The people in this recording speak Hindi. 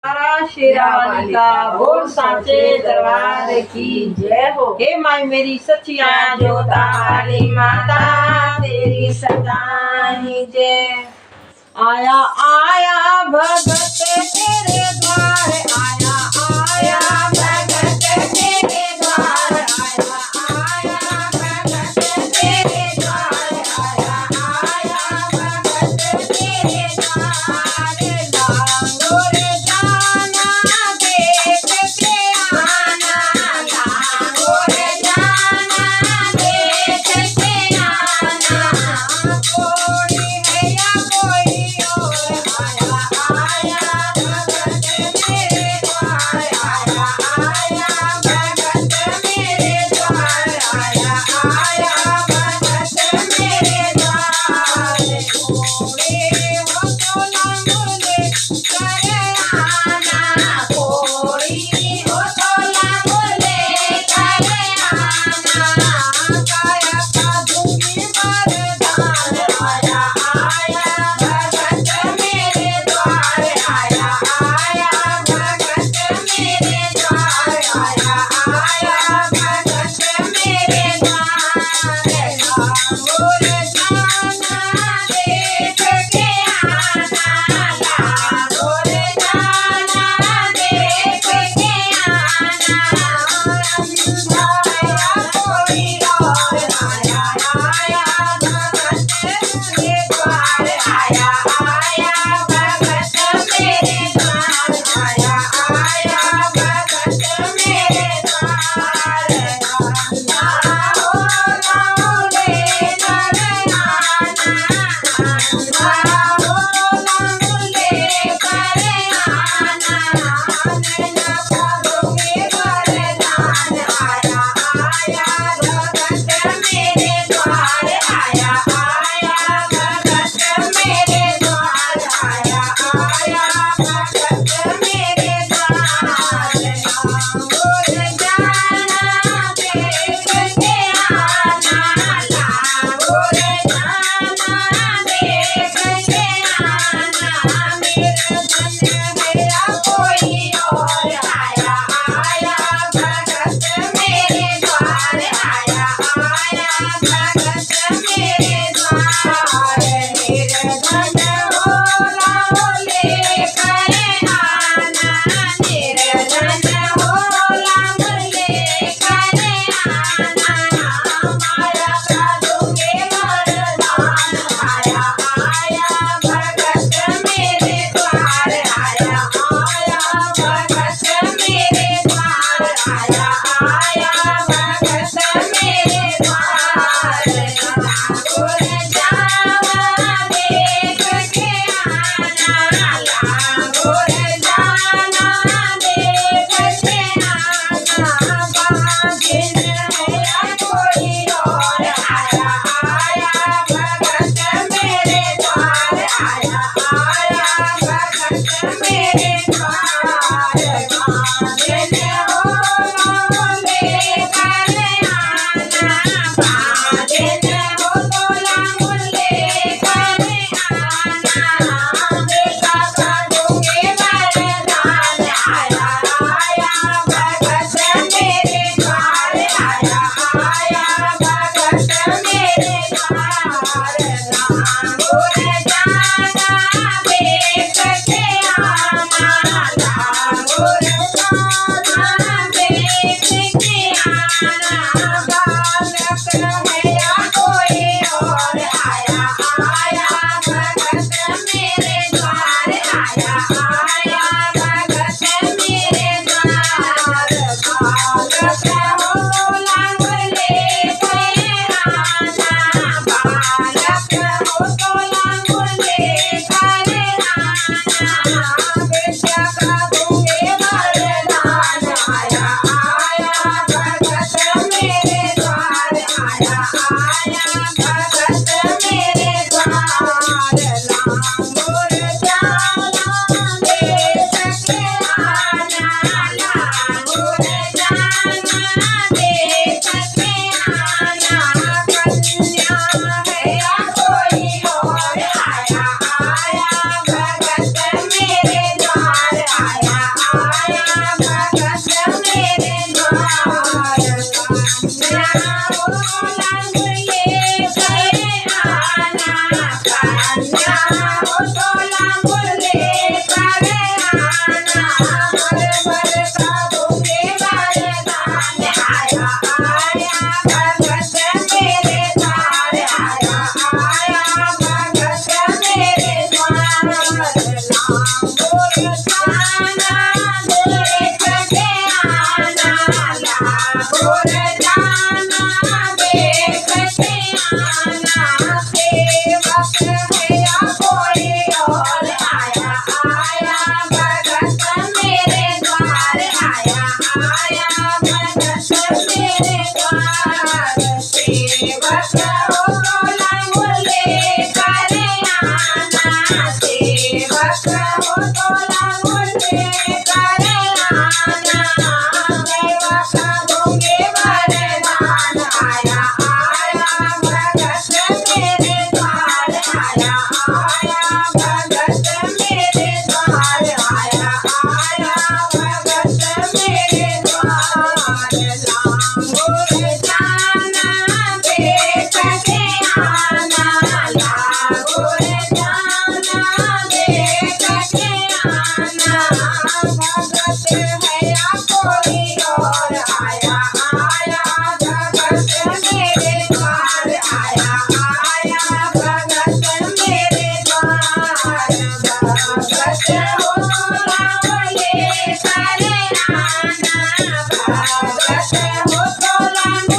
तारा शेरावाली का बोल साचे दरबार की जय हो। हे माई मेरी सचिया जोता वाली माता तेरी सदाई जय। आया आया भगत तेरे द्वार, आया आया भगत तेरे द्वार, आया आया भगत तेरे द्वार, आया आया भगत तेरे द्वार। लांगोर जाना देख के आना, लांगोर जाना देख के आना। कोई है या कोई और, आया आया भगत मेरे द्वार, आया आया भगत मेरे द्वार, आया आया भगत मेरे द्वार। कोई हो तो लांगोर कर आना, कोई हो तो लांगोर कर आना। काया का दूंगी वरदान, आया आया भगत मेरे द्वार, आया आया भगत मेरे द्वार, आया आया भगत मेरे द्वार। लांगोर जाना देख के आना, लांगोर जाना देख के आना। अंधाया कोई और, आया आया भगत मेरे द्वार, आया आया भगत मेरे द्वार, आया आया भगत मेरे द्वार। अन्ना हो लांगोरे कर आना, अन्ना हो लांगोरे कर आना। नैना का दूंगी वरदान, आया आया भगत मेरे द्वार, आया आया भगत मेरे द्वार, आया आया भगत मेरे आना भर भर का दूंगे वरदान आया आया भगत मेरे द्वार आया आया भगत मेरे द्वार लांगोर जाना देख के आना लांगोर जाना देख के आना सेवक है या कोई और आया आया भगत मेरे द्वार आया आया भगत मेरे द्वार सेवक